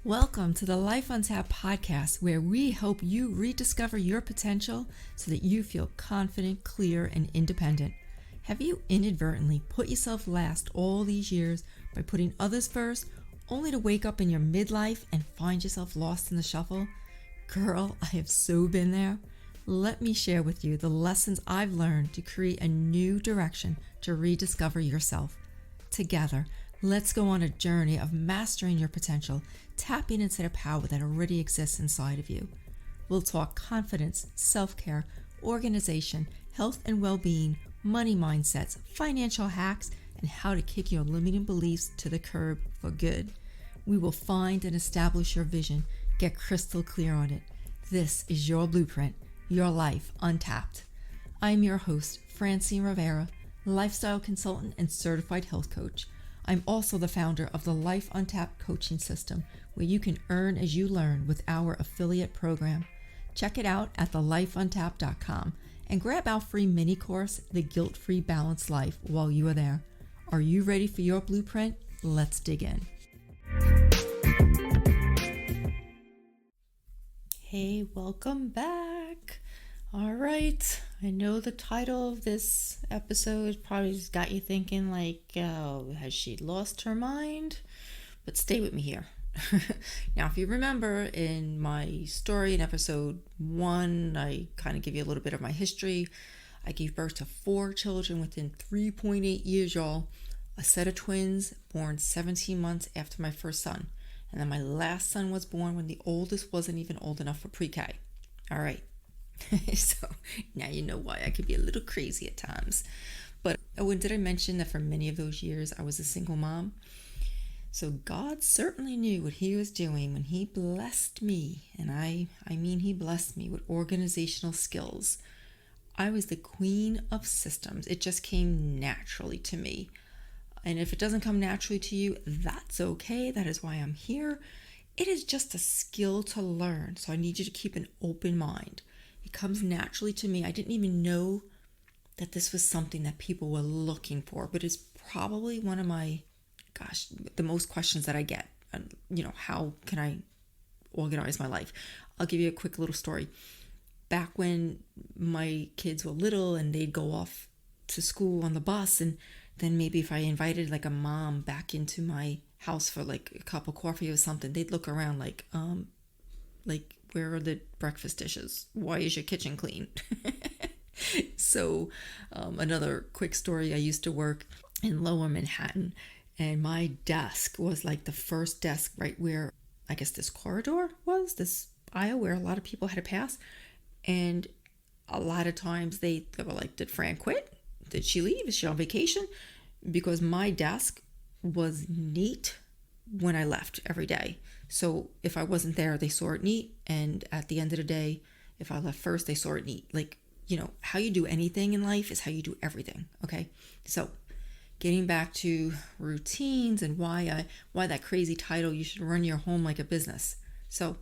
Welcome to the Life on Tap podcast, where we hope you rediscover your potential so that you feel confident, clear, and independent. Have you inadvertently put yourself last all these years by putting others first, only to wake up in your midlife and find yourself lost in the shuffle? Girl, I have so been there. Let me share with you the lessons I've learned to create a new direction to rediscover yourself. Together, let's go on a journey of mastering your potential, tapping into the power that already exists inside of you. We'll talk confidence, self-care, organization, health and well-being, money mindsets, financial hacks, and how to kick your limiting beliefs to the curb for good. We will find and establish your vision, get crystal clear on it. This is your blueprint, your life untapped. I'm your host, Fran Rivera, lifestyle consultant and certified health coach. I'm also the founder of the Life Untapped coaching system, where you can earn as you learn with our affiliate program. Check it out at thelifeuntapped.com and grab our free mini course, The Guilt-Free Balanced Life, while you are there. Are you ready for your blueprint? Let's dig in. Hey, welcome back. All right, I know the title of this episode probably just got you thinking like, oh, has she lost her mind? But stay with me here. Now, if you remember in my story in episode 1, I kind of give you a little bit of my history. I gave birth to 4 children within 3.8 years, y'all. A set of twins born 17 months after my first son. And then my last son was born when the oldest wasn't even old enough for pre-K. All right. So now you know why I could be a little crazy at times. But did I mention that for many of those years I was a single mom? So God certainly knew what he was doing when he blessed me. And I mean he blessed me with organizational skills. I was the queen of systems. It just came naturally to me. And if it doesn't come naturally to you, that's okay. That is why I'm here. It is just a skill to learn. So I need you to keep an open mind. It comes naturally to me. I didn't even know that this was something that people were looking for, but it's probably one of my, the most questions that I get. How can I organize my life? I'll give you a quick little story. Back when my kids were little and they'd go off to school on the bus, and then maybe if I invited like a mom back into my house for like a cup of coffee or something, they'd look around like, where are the breakfast dishes? Why is your kitchen clean? So another quick story, I used to work in Lower Manhattan, and my desk was like the first desk right where I guess this corridor was, this aisle where a lot of people had to pass. And a lot of times they were like, did Fran quit? Did she leave? Is she on vacation? Because my desk was neat when I left every day. So if I wasn't there, they saw it neat. And at the end of the day, if I left first, they saw it neat. Like, how you do anything in life is how you do everything. Okay. So getting back to routines and why that crazy title, you should run your home like a business. So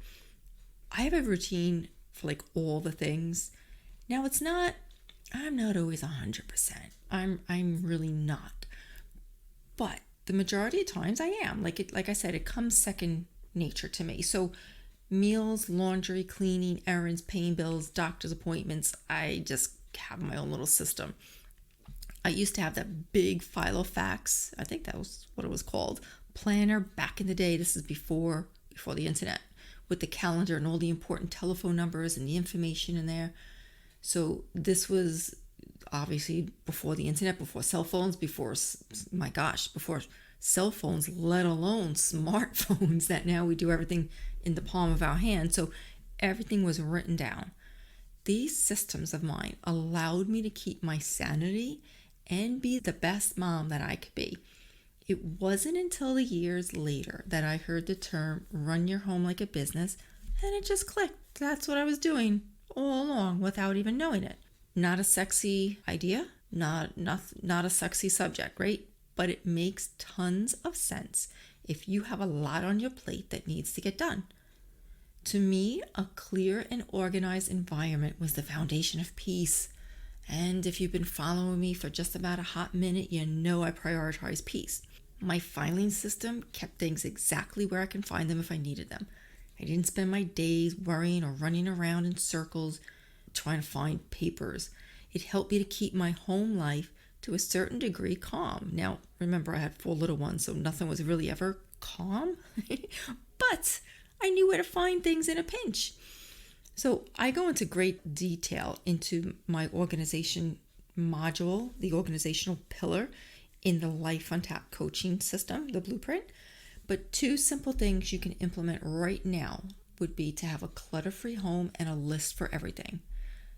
I have a routine for like all the things. Now I'm not always 100%. I'm really not. But the majority of times I am. Like I said, it comes second nature to me. So meals, laundry, cleaning, errands, paying bills, doctor's appointments, I just have my own little system. I used to have that big Filofax, I think that was what it was called, planner back in the day. This is before the internet, with the calendar and all the important telephone numbers and the information in there. So this was obviously before the internet, before cell phones, before cell phones, let alone smartphones that now we do everything in the palm of our hand. So everything was written down. These systems of mine allowed me to keep my sanity and be the best mom that I could be. It wasn't until the years later that I heard the term run your home like a business, and it just clicked. That's what I was doing all along without even knowing it. Not a sexy idea, not a sexy subject, right? But it makes tons of sense if you have a lot on your plate that needs to get done. To me, a clear and organized environment was the foundation of peace. And if you've been following me for just about a hot minute, you know I prioritize peace. My filing system kept things exactly where I can find them if I needed them. I didn't spend my days worrying or running around in circles trying to find papers. It helped me to keep my home life to a certain degree calm. Now, remember, I had 4 little ones, so nothing was really ever calm, but I knew where to find things in a pinch. So I go into great detail into my organization module, the organizational pillar in the Life on Tap coaching system, the blueprint. But 2 simple things you can implement right now would be to have a clutter-free home and a list for everything.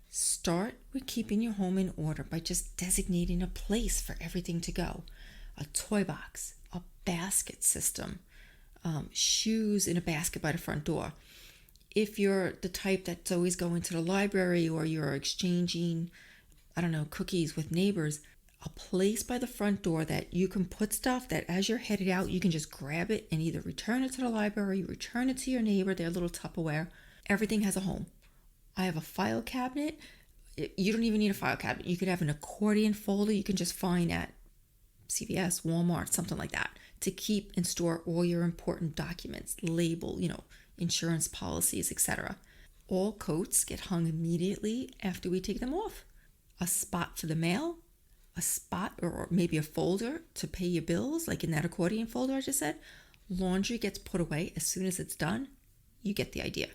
Start with keeping your home in order by just designating a place for everything to go. A toy box, a basket system, shoes in a basket by the front door. If you're the type that's always going to the library or you're exchanging, cookies with neighbors, a place by the front door that you can put stuff that as you're headed out, you can just grab it and either return it to the library, return it to your neighbor, their little Tupperware. Everything has a home. I have a file cabinet. You don't even need a file cabinet. You could have an accordion folder you can just find at CVS, Walmart, something like that, to keep and store all your important documents, label, insurance policies, etc. All coats get hung immediately after we take them off. A spot for the mail, a spot or maybe a folder to pay your bills, like in that accordion folder I just said. Laundry gets put away as soon as it's done. You get the idea.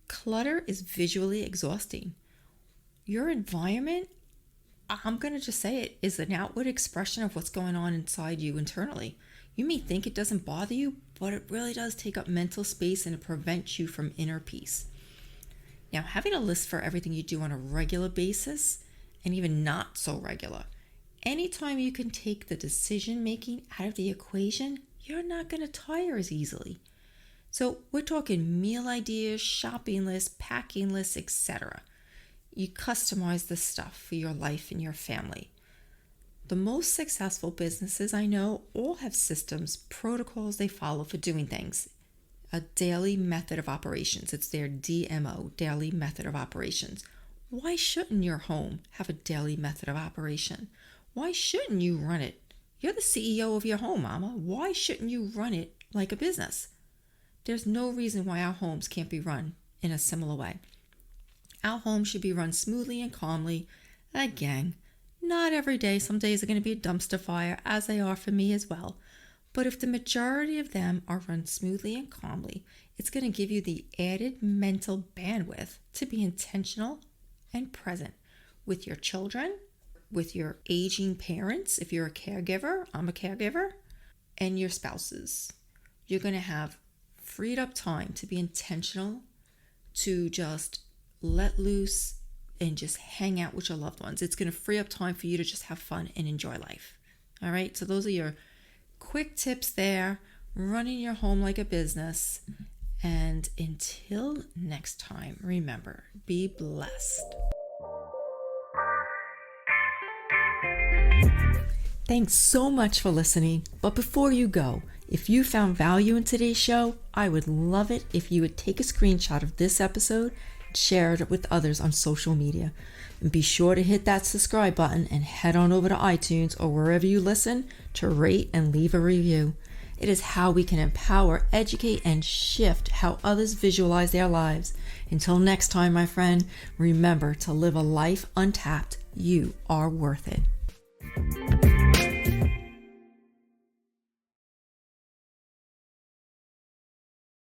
Clutter is visually exhausting. Your environment, I'm going to just say it, is an outward expression of what's going on inside you internally. You may think it doesn't bother you, but it really does take up mental space and it prevents you from inner peace. Now, having a list for everything you do on a regular basis, and even not so regular, anytime you can take the decision making out of the equation, you're not going to tire as easily. So we're talking meal ideas, shopping lists, packing lists, etc. You customize this stuff for your life and your family. The most successful businesses I know all have systems, protocols they follow for doing things. A daily method of operations. It's their DMO, daily method of operations. Why shouldn't your home have a daily method of operation? Why shouldn't you run it? You're the CEO of your home, Mama. Why shouldn't you run it like a business? There's no reason why our homes can't be run in a similar way. Our home should be run smoothly and calmly. Again, not every day. Some days are going to be a dumpster fire, as they are for me as well. But if the majority of them are run smoothly and calmly, it's going to give you the added mental bandwidth to be intentional and present with your children, with your aging parents, if you're a caregiver, I'm a caregiver, and your spouses. You're going to have freed up time to be intentional, to just let loose and just hang out with your loved ones. It's going to free up time for you to just have fun and enjoy life. All right, so those are your quick tips there, running your home like a business. And until next time, remember, be blessed. Thanks so much for listening. But before you go, if you found value in today's show, I would love it if you would take a screenshot of this episode and share it with others on social media. And be sure to hit that subscribe button and head on over to iTunes or wherever you listen to rate and leave a review. It is how we can empower, educate, and shift how others visualize their lives. Until next time, my friend, remember to live a life untapped. You are worth it.